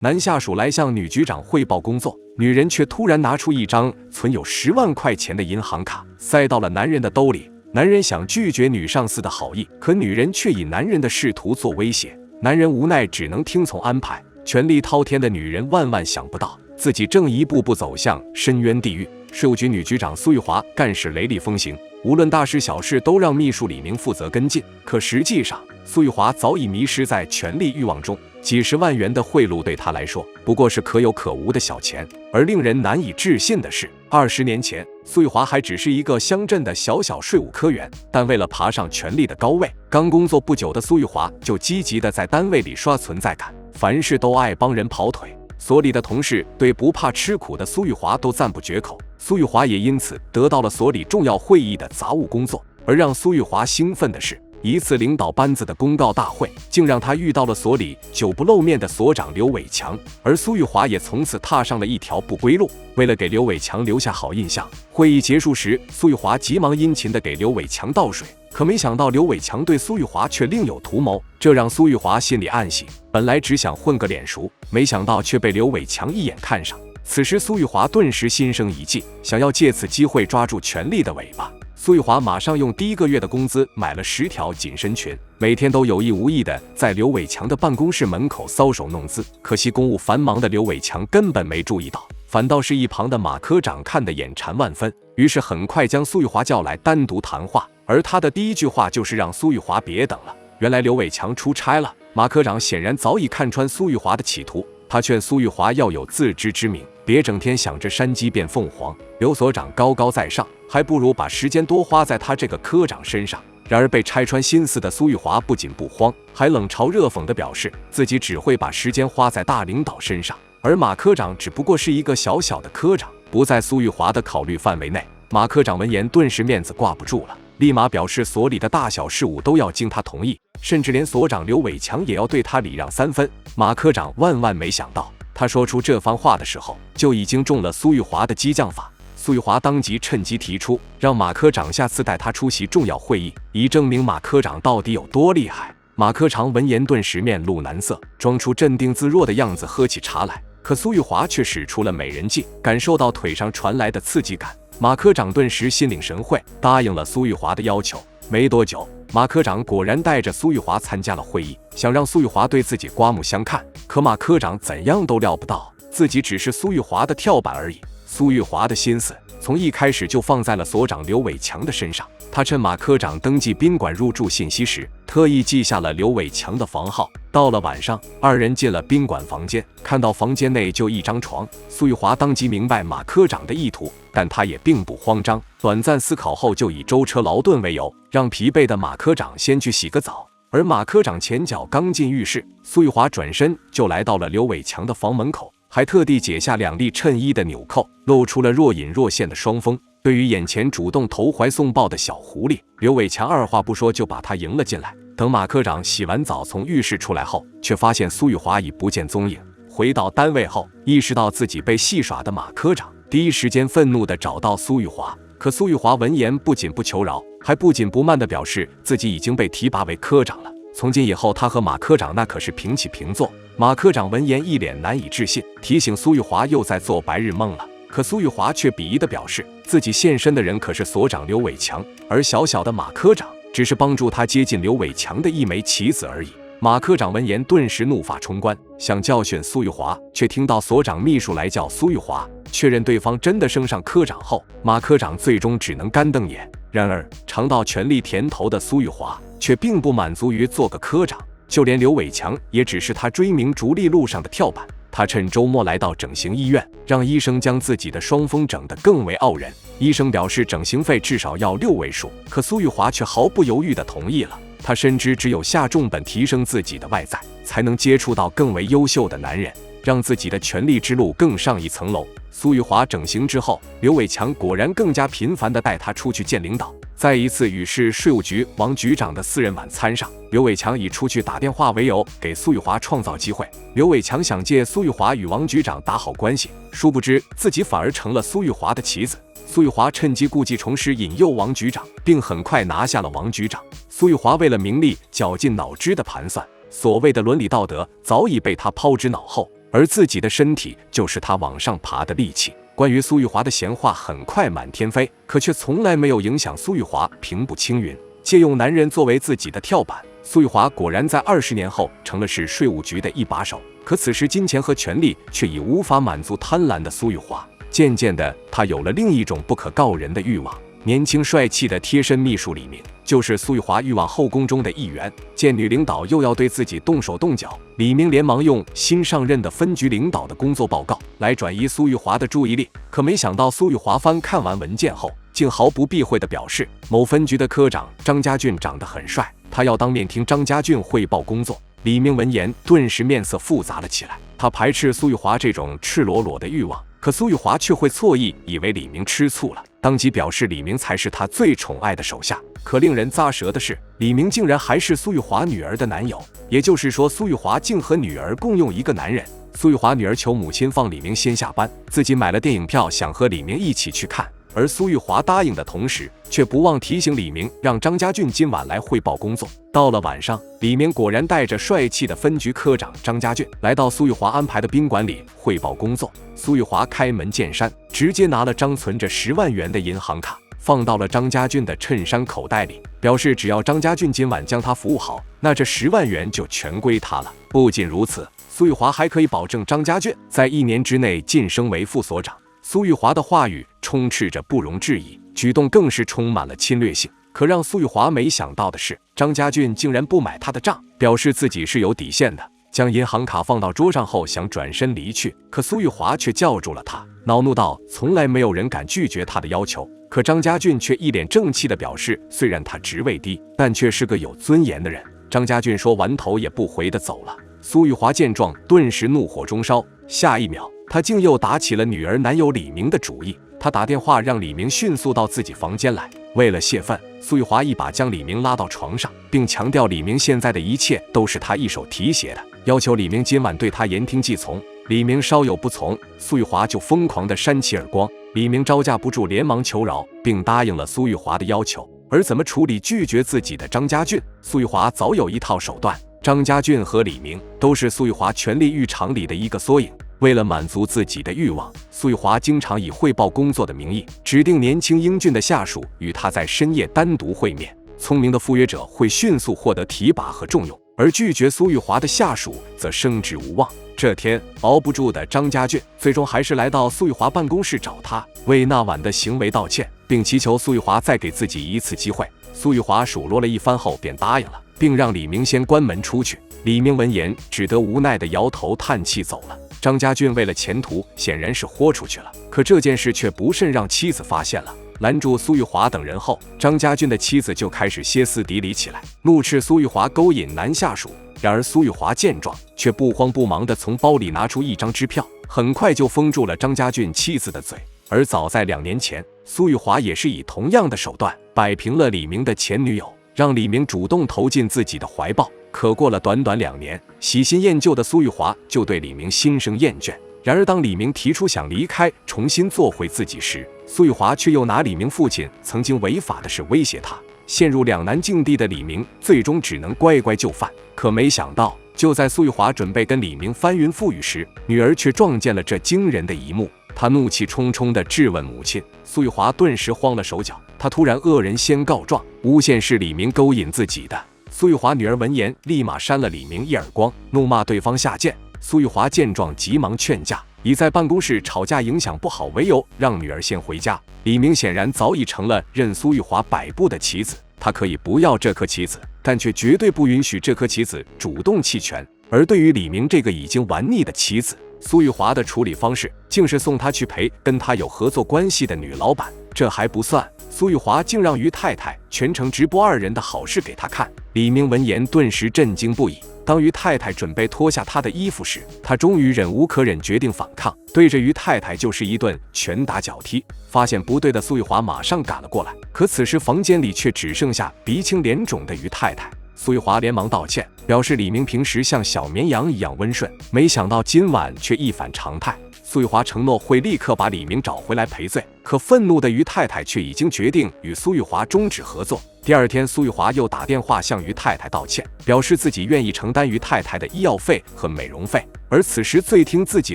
男下属来向女局长汇报工作，女人却突然拿出一张存有10万块钱的银行卡，塞到了男人的兜里。男人想拒绝女上司的好意，可女人却以男人的仕途做威胁，男人无奈只能听从安排。权力滔天的女人万万想不到，自己正一步步走向深渊地狱。税务局女局长苏玉华干事雷厉风行，无论大事小事都让秘书李明负责跟进。可实际上，苏玉华早已迷失在权力欲望中，几十万元的贿赂对她来说不过是可有可无的小钱。而令人难以置信的是，20年前，苏玉华还只是一个乡镇的小税务科员，但为了爬上权力的高位，刚工作不久的苏玉华就积极地在单位里刷存在感，凡事都爱帮人跑腿。所里的同事对不怕吃苦的苏玉华都赞不绝口，苏玉华也因此得到了所里重要会议的杂务工作。而让苏玉华兴奋的是，一次领导班子的公告大会，竟让他遇到了所里久不露面的所长刘伟强，而苏玉华也从此踏上了一条不归路。为了给刘伟强留下好印象，会议结束时，苏玉华急忙殷勤地给刘伟强倒水。可没想到刘伟强对苏玉华却另有图谋，这让苏玉华心里暗喜。本来只想混个脸熟，没想到却被刘伟强一眼看上。此时苏玉华顿时心生一计，想要借此机会抓住权力的尾巴。苏玉华马上用第1个月的工资买了10条紧身裙，每天都有意无意地在刘伟强的办公室门口搔首弄姿。可惜公务繁忙的刘伟强根本没注意到，反倒是一旁的马科长看得眼馋万分，于是很快将苏玉华叫来单独谈话。而他的第一句话就是让苏玉华别等了。原来刘伟强出差了，马科长显然早已看穿苏玉华的企图，他劝苏玉华要有自知之明，别整天想着山鸡变凤凰。刘所长高高在上，还不如把时间多花在他这个科长身上。然而被拆穿心思的苏玉华不仅不慌，还冷嘲热讽地表示自己只会把时间花在大领导身上，而马科长只不过是一个小小的科长，不在苏玉华的考虑范围内。马科长闻言顿时面子挂不住了，立马表示所里的大小事务都要经他同意，甚至连所长刘伟强也要对他礼让3分。马科长万万没想到，他说出这番话的时候就已经中了苏玉华的激将法。苏玉华当即趁机提出，让马科长下次带他出席重要会议，以证明马科长到底有多厉害。马科长闻言顿时面露难色，装出镇定自若的样子喝起茶来。可苏玉华却使出了美人计，感受到腿上传来的刺激感，马科长顿时心领神会，答应了苏玉华的要求。没多久，马科长果然带着苏玉华参加了会议，想让苏玉华对自己刮目相看。可马科长怎样都料不到，自己只是苏玉华的跳板而已。苏玉华的心思从一开始就放在了所长刘伟强的身上，他趁马科长登记宾馆入住信息时，特意记下了刘伟强的房号。到了晚上，2人进了宾馆房间，看到房间内就一张床，苏玉华当即明白马科长的意图，但他也并不慌张，短暂思考后就以舟车劳顿为由，让疲惫的马科长先去洗个澡。而马科长前脚刚进浴室，苏玉华转身就来到了刘伟强的房门口，还特地解下2粒衬衣的纽扣，露出了若隐若现的双峰。对于眼前主动投怀送抱的小狐狸，刘伟强二话不说就把他迎了进来。等马科长洗完澡从浴室出来后，却发现苏玉华已不见踪影。回到单位后，意识到自己被戏耍的马科长第一时间愤怒地找到苏玉华。可苏玉华闻言不仅不求饶，还不紧不慢地表示自己已经被提拔为科长了，从今以后他和马科长那可是平起平坐。马科长闻言一脸难以置信，提醒苏玉华又在做白日梦了。可苏玉华却鄙夷地表示，自己现身的人可是所长刘伟强，而小小的马科长只是帮助他接近刘伟强的一枚棋子而已。马科长闻言顿时怒发冲冠，想教训苏玉华，却听到所长秘书来叫苏玉华，确认对方真的升上科长后，马科长最终只能干瞪眼。然而尝到权力甜头的苏玉华却并不满足于做个科长，就连刘伟强也只是他追名逐利路上的跳板。他趁周末来到整形医院，让医生将自己的双峰整得更为傲人。医生表示整形费至少要6位数，可苏玉华却毫不犹豫地同意了。他深知只有下重本提升自己的外在，才能接触到更为优秀的男人，让自己的权力之路更上一层楼。苏玉华整形之后，刘伟强果然更加频繁地带他出去见领导。在一次与市税务局王局长的私人晚餐上，刘伟强以出去打电话为由，给苏玉华创造机会。刘伟强想借苏玉华与王局长打好关系，殊不知自己反而成了苏玉华的棋子。苏玉华趁机故技重施，引诱王局长，并很快拿下了王局长。苏玉华为了名利绞尽脑汁的盘算，所谓的伦理道德早已被他抛之脑后。而自己的身体就是他往上爬的利器。关于苏玉华的闲话很快满天飞，可却从来没有影响苏玉华平步青云。借用男人作为自己的跳板，苏玉华果然在20年后成了市税务局的一把手。可此时金钱和权力却已无法满足贪婪的苏玉华，渐渐的，他有了另一种不可告人的欲望。年轻帅气的贴身秘书李明，就是苏玉华欲望后宫中的一员。见女领导又要对自己动手动脚，李明连忙用新上任的分局领导的工作报告来转移苏玉华的注意力。可没想到苏玉华翻看完文件后，竟毫不避讳地表示，某分局的科长张家俊长得很帅，他要当面听张家俊汇报工作。李明闻言顿时面色复杂了起来，他排斥苏玉华这种赤裸裸的欲望，可苏玉华却会错意以为李明吃醋了，当即表示李明才是他最宠爱的手下。可令人咂舌的是，李明竟然还是苏玉华女儿的男友，也就是说苏玉华竟和女儿共用一个男人。苏玉华女儿求母亲放李明先下班，自己买了电影票想和李明一起去看，而苏玉华答应的同时，却不忘提醒李明让张家俊今晚来汇报工作。到了晚上，李明果然带着帅气的分局科长张家俊来到苏玉华安排的宾馆里汇报工作。苏玉华开门见山，直接拿了张存着10万元的银行卡放到了张家俊的衬衫口袋里，表示只要张家俊今晚将他服务好，那这10万元就全归他了。不仅如此，苏玉华还可以保证张家俊在1年之内晋升为副所长。苏玉华的话语充斥着不容置疑，举动更是充满了侵略性。可让苏玉华没想到的是，张家俊竟然不买他的账，表示自己是有底线的。将银行卡放到桌上后，想转身离去，可苏玉华却叫住了他，恼怒道：“从来没有人敢拒绝他的要求。”可张家俊却一脸正气地表示，虽然他职位低，但却是个有尊严的人。张家俊说完头也不回地走了。苏玉华见状，顿时怒火中烧，下一秒，他竟又打起了女儿男友李明的主意。他打电话让李明迅速到自己房间来。为了泄愤，苏玉华一把将李明拉到床上，并强调李明现在的一切都是他一手提携的，要求李明今晚对他言听计从。李明稍有不从，苏玉华就疯狂地扇起耳光。李明招架不住，连忙求饶，并答应了苏玉华的要求。而怎么处理拒绝自己的张家俊，苏玉华早有一套手段。张家俊和李明都是苏玉华权力欲场里的一个缩影。为了满足自己的欲望，苏玉华经常以汇报工作的名义，指定年轻英俊的下属与他在深夜单独会面。聪明的赴约者会迅速获得提拔和重用，而拒绝苏玉华的下属则升职无望。这天，熬不住的张家俊最终还是来到苏玉华办公室找他，为那晚的行为道歉，并祈求苏玉华再给自己一次机会。苏玉华数落了一番后便答应了，并让李明先关门出去。李明闻言只得无奈地摇头叹气走了。张家俊为了前途显然是豁出去了，可这件事却不慎让妻子发现了。拦住苏玉华等人后，张家俊的妻子就开始歇斯底里起来，怒斥苏玉华勾引男下属。然而苏玉华见状，却不慌不忙地从包里拿出一张支票，很快就封住了张家俊妻子的嘴。而早在2年前，苏玉华也是以同样的手段摆平了李明的前女友，让李明主动投进自己的怀抱。可过了短短2年，喜新厌旧的苏玉华就对李明心生厌倦。然而当李明提出想离开，重新做回自己时，苏玉华却又拿李明父亲曾经违法的事威胁他。陷入两难境地的李明最终只能乖乖就范。可没想到，就在苏玉华准备跟李明翻云覆雨时，女儿却撞见了这惊人的一幕。她怒气冲冲地质问母亲，苏玉华顿时慌了手脚。她突然恶人先告状，诬陷是李明勾引自己的。苏玉华女儿闻言，立马扇了李明一耳光，怒骂对方下贱。苏玉华见状，急忙劝架，以在办公室吵架影响不好为由，让女儿先回家。李明显然早已成了任苏玉华摆布的棋子，他可以不要这颗棋子，但却绝对不允许这颗棋子主动弃权。而对于李明这个已经玩腻的棋子，苏玉华的处理方式竟是送他去陪跟他有合作关系的女老板。这还不算，苏玉华竟让于太太全程直播2人的好事给他看。李明闻言顿时震惊不已。当于太太准备脱下他的衣服时，他终于忍无可忍，决定反抗，对着于太太就是一顿拳打脚踢。发现不对的苏玉华马上赶了过来，可此时房间里却只剩下鼻青脸肿的于太太。苏玉华连忙道歉，表示李明平时像小绵羊一样温顺，没想到今晚却一反常态。苏玉华承诺会立刻把李明找回来赔罪，可愤怒的于太太却已经决定与苏玉华终止合作。第二天，苏玉华又打电话向于太太道歉，表示自己愿意承担于太太的医药费和美容费。而此时最听自己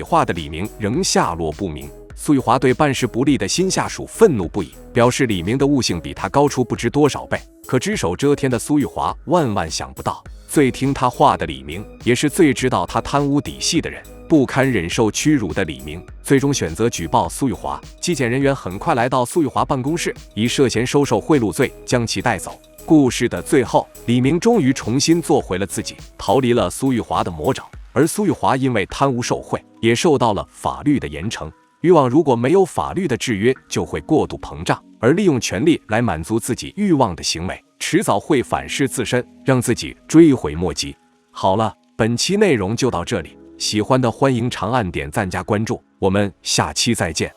话的李明仍下落不明。苏玉华对办事不力的新下属愤怒不已，表示李明的悟性比他高出不知多少倍。可只手遮天的苏玉华万万想不到，最听他话的李明，也是最知道他贪污底细的人。不堪忍受屈辱的李明，最终选择举报苏玉华。纪检人员很快来到苏玉华办公室，以涉嫌收受贿赂罪将其带走。故事的最后，李明终于重新做回了自己，逃离了苏玉华的魔爪。而苏玉华因为贪污受贿，也受到了法律的严惩。欲望如果没有法律的制约，就会过度膨胀，而利用权力来满足自己欲望的行为，迟早会反噬自身，让自己追悔莫及。好了，本期内容就到这里。喜欢的欢迎长按点赞加关注，我们下期再见。